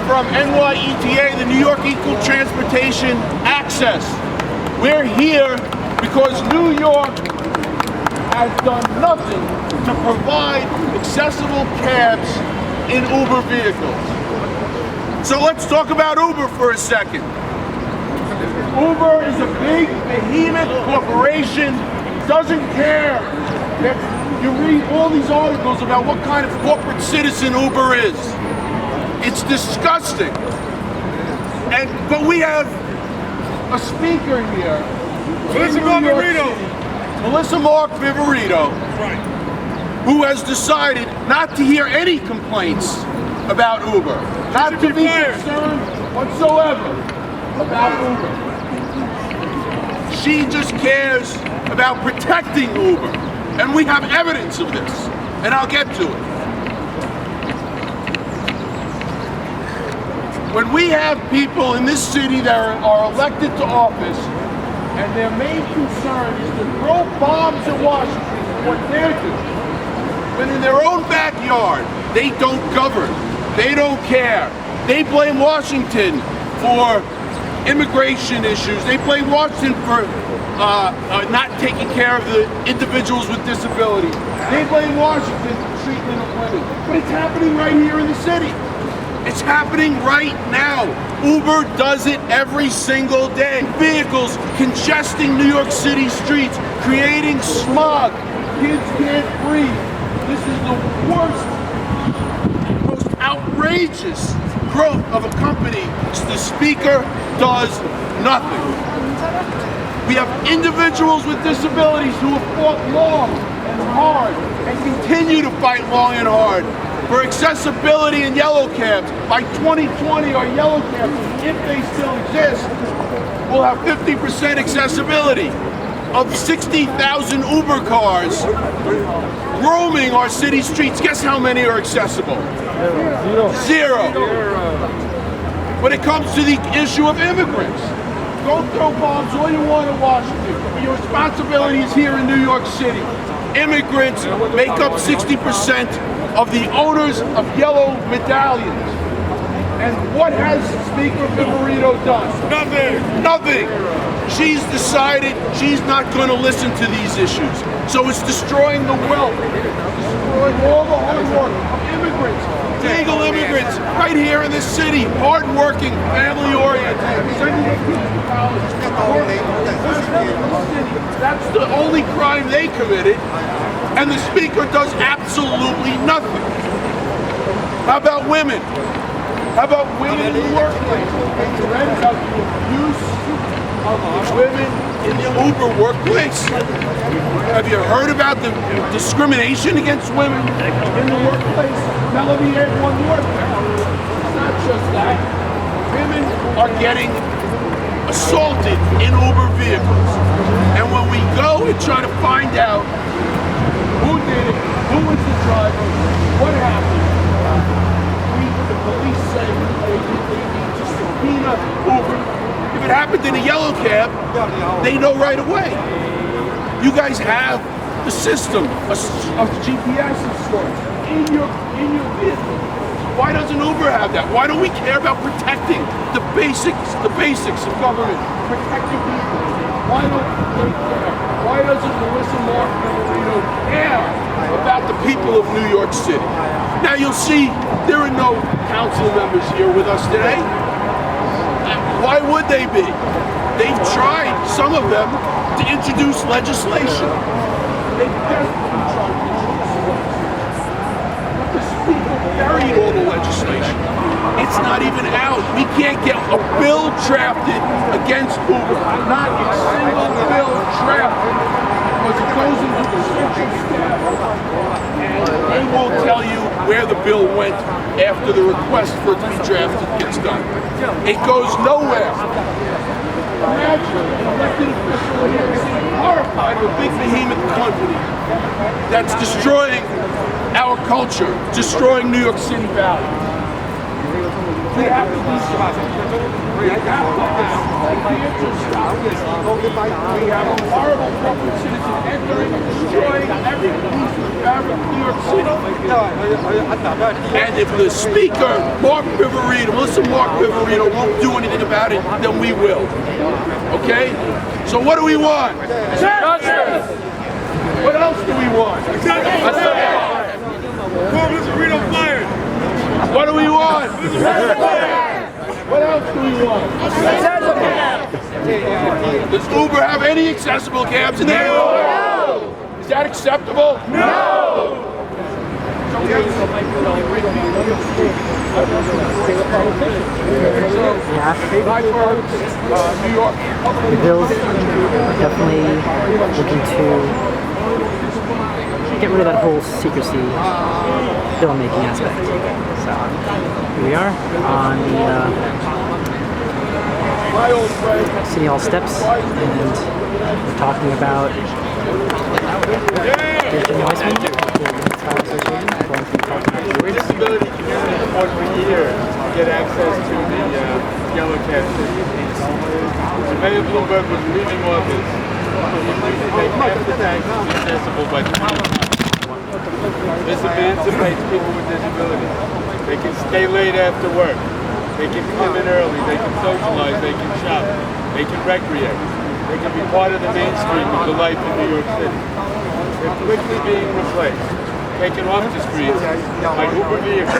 from NYETA, the New York Equal Transportation Access. We're here because New York has done nothing to provide accessible cabs in Uber vehicles. So let's talk about Uber for a second. Uber is a big, behemoth corporation, doesn't care. You read all these articles about what kind of corporate citizen Uber is. It's disgusting. But we have a speaker here. Melissa Mark Viverito, who has decided not to hear any complaints about Uber. Not to be concerned whatsoever about Uber. She just cares about protecting Uber. And we have evidence of this. And I'll get to it. When we have people in this city that are elected to office, and their main concern is to throw bombs at Washington, what they're doing, when in their own backyard, they don't govern, they don't care. They blame Washington for immigration issues. They blame Washington for not taking care of the individuals with disabilities. They blame Washington for treatment of women. But it's happening right here in the city. It's happening right now. Uber does it every single day. Vehicles congesting New York City streets, creating smog. Kids can't breathe. This is the worst, most outrageous growth of a company. The speaker does nothing. We have individuals with disabilities who have fought long and hard and continue to fight long and hard for accessibility in yellow cabs. By 2020, our yellow cabs, if they still exist, will have 50% accessibility. Of 60,000 Uber cars roaming our city streets, guess how many are accessible? Zero. When it comes to the issue of immigrants, go throw bombs all you want in Washington. But your responsibility is here in New York City. Immigrants make up 60% of the owners of yellow medallions. And what has Speaker Viverito done? Nothing. She's decided she's not going to listen to these issues. So it's destroying the wealth, destroying all the hard work of immigrants, legal immigrants, right here in this city, hard-working, family-oriented, sending their kids to college, working. That's the only crime they committed, and the speaker does absolutely nothing. How about women? How about women in the workplace? Have you read about the abuse of women in the Uber workplace? Have you heard about the discrimination against women in the workplace? Now let me add one more thing. It's not just that. Women are getting assaulted in Uber vehicles. And when we go and try to find out who did it, who was the driver, what happened, the police say they need to subpoena Uber. If it happened in a yellow cab, they know right away. You guys have the system of GPS installed in your vehicle. Why doesn't Uber have that? Why don't we care about protecting the basics of government, protecting people? Why don't they care? Why doesn't Melissa Mark Viverito care about the people of New York City? Now you'll see there are no council members here with us today. Why would they be? They've tried, some of them, to introduce legislation. They've desperately tried to introduce legislation. But the speaker buried all the legislation. It's not even out. We can't get a bill drafted against Uber. Not a single bill drafted. Because it goes into the central staff. And they won't tell you where the bill went after the request for it to be drafted gets done. It goes nowhere. Imagine an elected official here horrified of a big behemoth company that's destroying our culture, destroying New York City Valley. We have to do something. We have to stop this. We have a horrible corporate citizen entering and destroying every piece of fabric of New York York City. And if the speaker, Mark Viverito, Melissa Mark Viverito, won't do anything about it, then we will. Okay? So what do we want? Justice! What else do we want? Fired. What do we want? What else do we want? Does Uber have any accessible cabs in there? No! Is that acceptable? No! New York. The bills are definitely looking to get rid of that whole secrecy bill-making aspect. So here we are on the City Hall steps, and we're talking about Jimmy Weissman, the disability community fought for years to get access to the yellow cab system. So Mayor Bloomberg was leaving office. He agreed to make half the taxis accessible by 2020. This emancipates people with disabilities. They can stay late after work. They can come in early. They can socialize. They can shop. They can recreate. They can be part of the mainstream of the life in New York City. They're quickly being replaced, taken off the streets by Uber vehicles.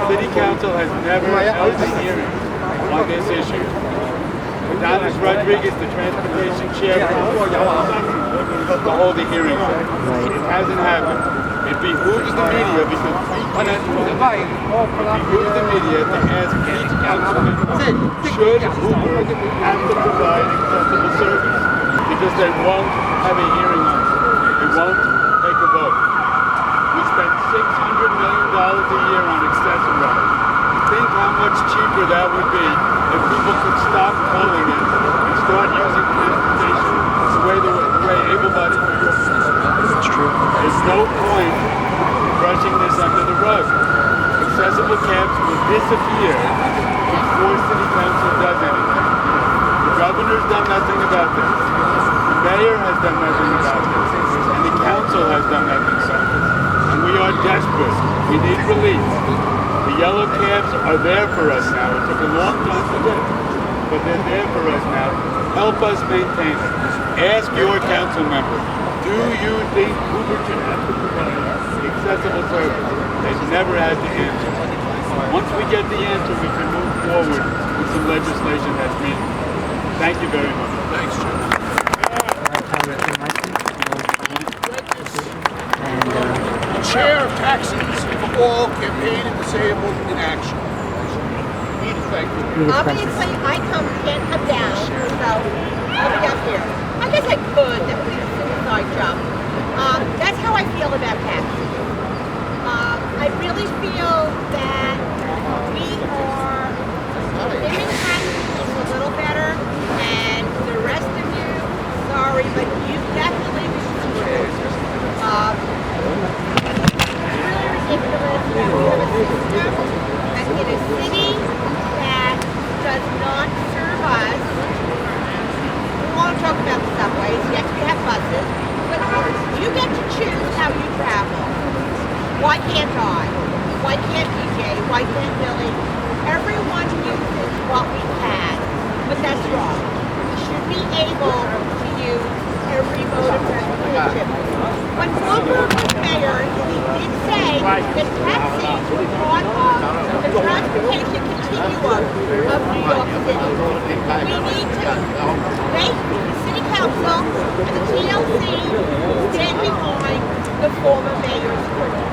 City Council has never held a hearing on this issue. Donis Rodriguez, the transportation chair, to hold the hearing. It hasn't happened. It behooves the media because it behooves the media to ask each councilman, should Uber have to provide accessible service? Because they won't have a hearing on it. They won't take a vote. We spend $600 million a year on accessible. Think how much cheaper that would be if people could stop calling it and start using transportation the way able-bodied people use it. That's true. There's no point in brushing this under the rug. Accessible cabs will disappear before City Council does anything. The governor's done nothing about this. The mayor has done nothing about this. And the council has done nothing about this. And we are desperate. We need relief. The yellow cabs are there for us now. It took a long time to get it, but they're there for us now. Help us maintain it. Ask your council member, do you think Uber should have to provide accessible service? They've never had the answer. Once we get the answer, we can move forward with some legislation that's meaningful. Thank you very much. Thanks, Jim. The chair of taxis for all campaign and disabled in action. Edith, thank you. Obviously, can't come down, so I'll be up here. I guess I could. That would be a suicide jump. That's how I feel about taxis. I really feel that we are giving taxis a little better, and the rest of you, sorry, but you definitely been screwed. It's really ridiculous that we have a system that in a city that does not serve us. We want to talk about the subways. Yes, we have buses, but you get to choose how you travel. Why can't I? Why can't DJ? Why can't Billy? Everyone uses what we can, but that's wrong. We should be able to use every mode of transportation. When Bloomberg was mayor, he did say that taxis were part of the transportation continuum of New York City. We need to make the City Council and the TLC stand behind the former mayor's orders.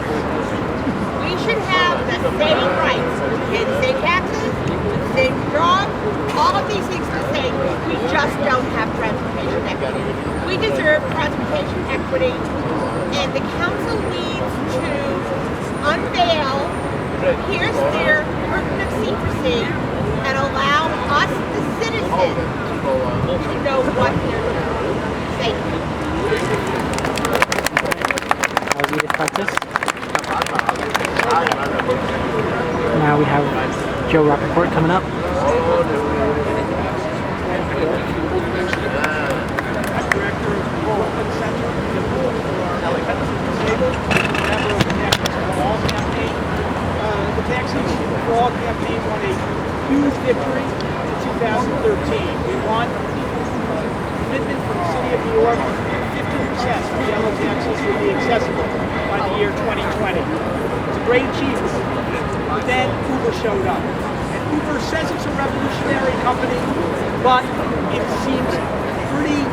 We should have the same rights, the same taxes, the same job, all of these things are the same. We just don't have transportation equity. We deserve transportation equity, and the council needs to unveil, pierce their curtain of secrecy, and allow us, the citizens, to know what they're doing. Thank you. Now we have Joe Rappaport coming up. Director of Development Center. huge victory in 2013. We won commitment from the City of New York, 50% of yellow taxis will be accessible by the year 2020. It's a great achievement. But then Uber showed up. And Uber says it's a revolutionary company, but it seems pretty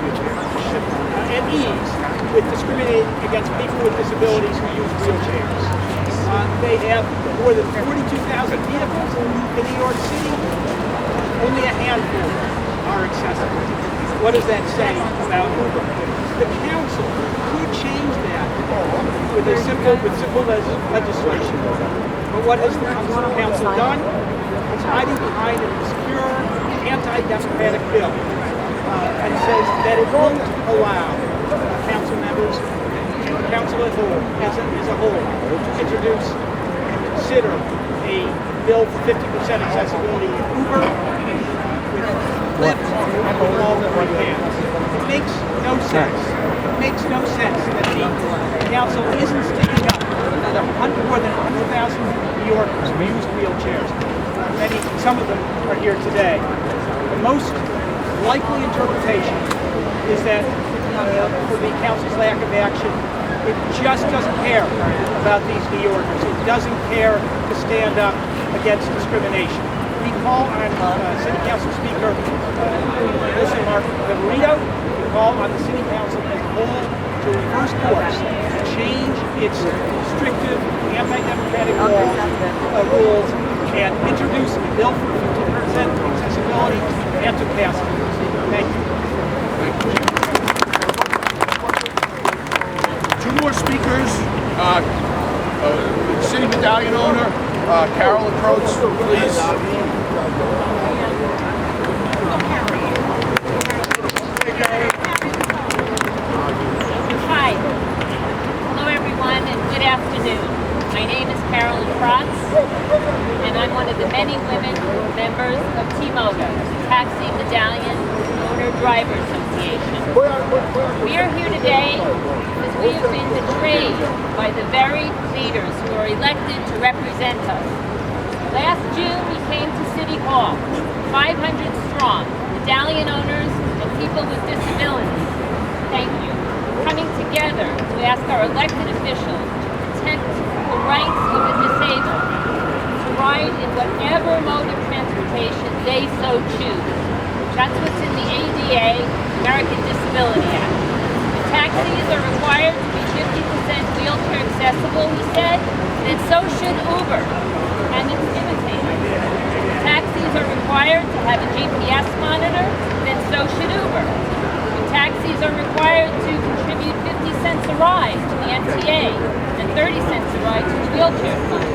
at ease with discriminating against people with disabilities who use wheelchairs. They have more than 42,000 vehicles in New York City. Only a handful are accessible. What does that say about Uber? The council could change that with simple legislation. But what has the council done? It's hiding behind an obscure anti-democratic bill and says that it won't allow council members and the council as a whole to introduce and consider a bill for 50% accessibility in Uber with Lyft with all the right hands. It makes no sense. It makes no sense that the council isn't sticking up for more than 100,000 New Yorkers who use wheelchairs. Some of them are here today. The most likely interpretation is that for the council's lack of action, it just doesn't care about these New Yorkers. It doesn't care to stand up against discrimination. We call on City Council Speaker Mark Viverito. We call on the City Council as a whole to reverse course, change its restrictive, anti-democratic rules, and introduce a bill for 50% accessibility and to pass it. Thank you. Two more speakers. City Medallion owner, Carol Approach, please. Hi. Hello, everyone, and good afternoon. My name is Carolyn Protz, and I'm one of the many women members of T-MODA, Taxi Medallion Owner-Driver Association. We are here today because we have been betrayed by the very leaders who are elected to represent us. Last June, we came to City Hall, 500 strong, medallion owners and people with disabilities. Thank you. Coming together to ask our elected officials to protect the rights of the disabled, to ride in whatever mode of transportation they so choose. That's what's in the ADA, American Disability Act. The taxis are required to be 50% wheelchair accessible, he said, and so should Uber and its imitators. The taxis are required to have a GPS monitor, then so should Uber. The taxis are required to contribute 50 cents a ride to the MTA and 30 cents a ride to the wheelchair fund,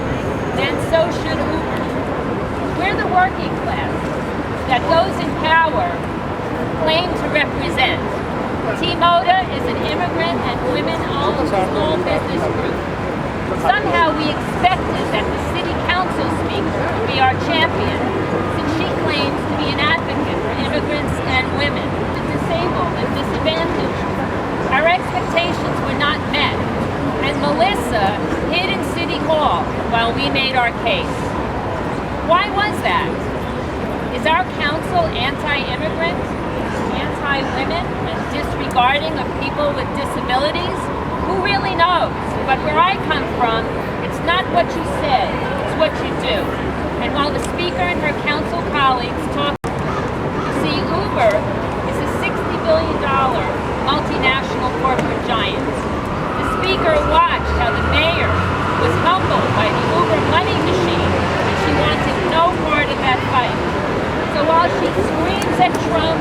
then so should Uber. We're the working class that those in power claim to represent. T-MODA is an immigrant and women-owned small business group. Somehow we expected that the city council speaker would be our champion, since she claims to be an advocate for immigrants and women, the disabled and disadvantaged. Our expectations were not met, and Melissa hid in City Hall while we made our case. Why was that? Is our council anti-immigrant, anti-women, and disregarding of people with disabilities? Who really knows? But where I come from, it's not what you say, it's what you do. And while the speaker and her council colleagues talk, you see, Uber is a $60 billion multinational corporate giant. The speaker watched how the mayor was humbled by the Uber money machine, and she wanted no part of that fight. So while she screams at Trump,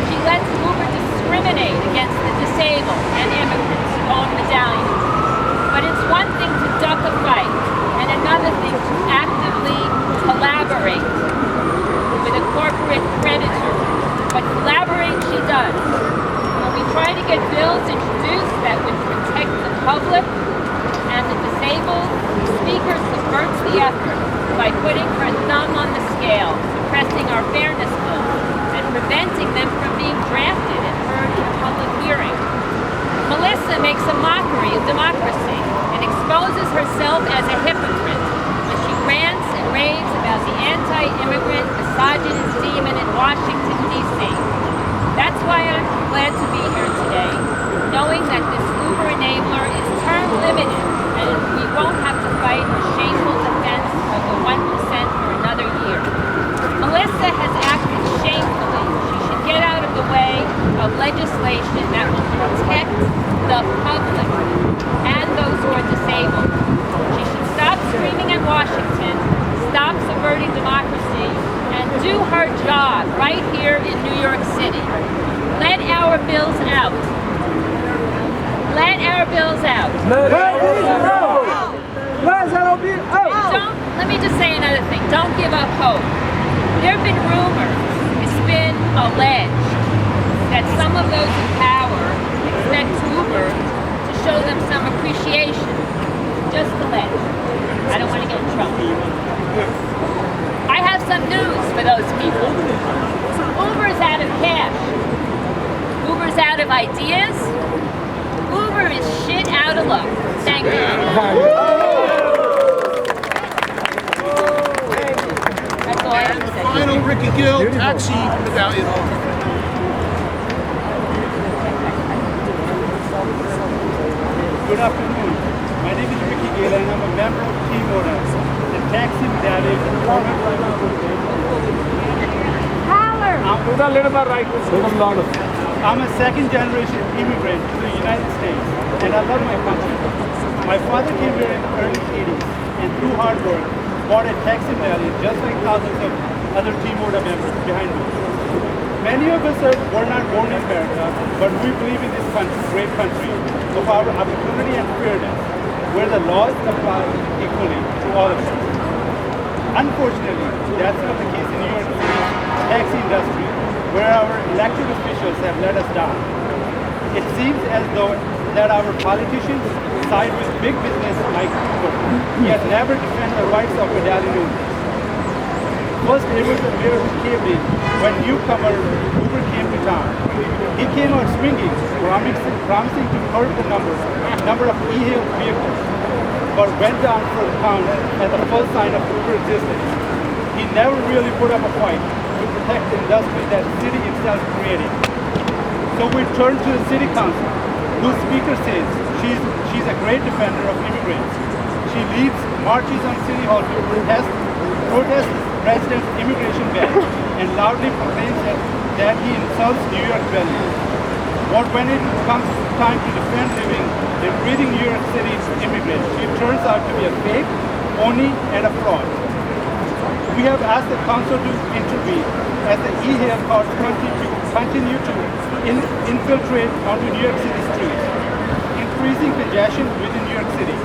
she lets Uber discriminate against the disabled and immigrants who own medallions. But it's one thing to duck a fight, and another thing to actively collaborate with a corporate predator. But collaborate she does. When we try to get bills introduced that would protect the public and the disabled, the speaker subverts the effort by putting her thumb on the scale, suppressing our fairness bill, and preventing them from being drafted and heard in a public hearing. Melissa makes a mockery of democracy. give up hope. There have been rumors, it's been alleged, that some of those in power expect Uber to show them some appreciation. Just alleged. I don't want to get in trouble. I have some news for those people. Uber's out of cash. Uber's out of ideas. Uber is shit out of luck. Thank you. That's all I have to say. Final Ricky Gill taxi medallion. Good afternoon. My name is Ricky Gill and I'm a member of Team Oda, the taxi medallion. I'm a second generation immigrant to the United States and I love my country. My father came here in the early 80s and through hard work bought a taxi medallion just like thousands of other Team Oda members behind me. Many of us were not born in America, but we believe in this country, great country of our opportunity and fairness, where the laws apply equally to all of us. Unfortunately, that's not the case in New York City's taxi industry, where our elected officials have let us down. It seems as though that our politicians side with big business like Uber, yet never defend the rights of medallion owners. First, it was the mayor who caved in when newcomer Uber came to town. He came out swinging, promising to curb the number of e-hail vehicles, but went down for the count at the first sign of Uber existence. He never really put up a fight to protect the industry that the city itself created. So we turned to the city council, whose speaker says she's a great defender of immigrants. She leads marches on City Hall to protest the president's immigration ban and loudly proclaims that he insults New York values. But when it comes time to defend living and breathing New York City's immigrants, she turns out to be a fake, phony, and a fraud. We have asked the council to intervene as the e-hail cars continue to infiltrate onto New York City streets, increasing congestion within New York City.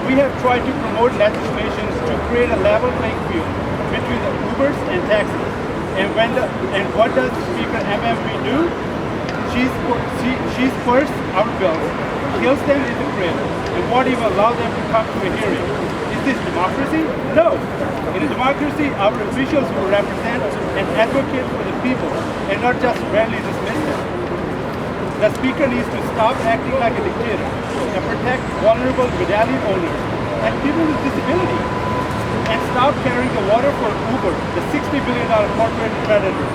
We have tried to promote legislation to create a level playing field between the Ubers and taxis. And what does Speaker MMB do? She squares our bills, kills them in the crib, and won't even allow them to come to a hearing. Is this democracy? No. In a democracy, our officials will represent and advocate for the people and not just rarely dismiss them. The speaker needs to stop acting like a dictator and protect vulnerable medallion owners and people with disabilities, and stop carrying the water for Uber, the $60 billion corporate predator.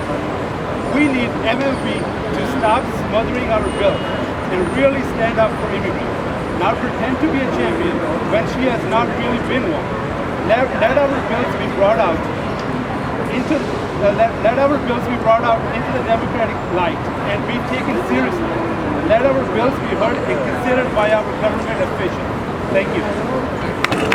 We need MMB to stop smothering our bills and really stand up for immigrants, not pretend to be a champion when she has not really been one. Let our bills be brought out into the democratic light and be taken seriously. Let our bills be heard and considered by our government officials. Thank you.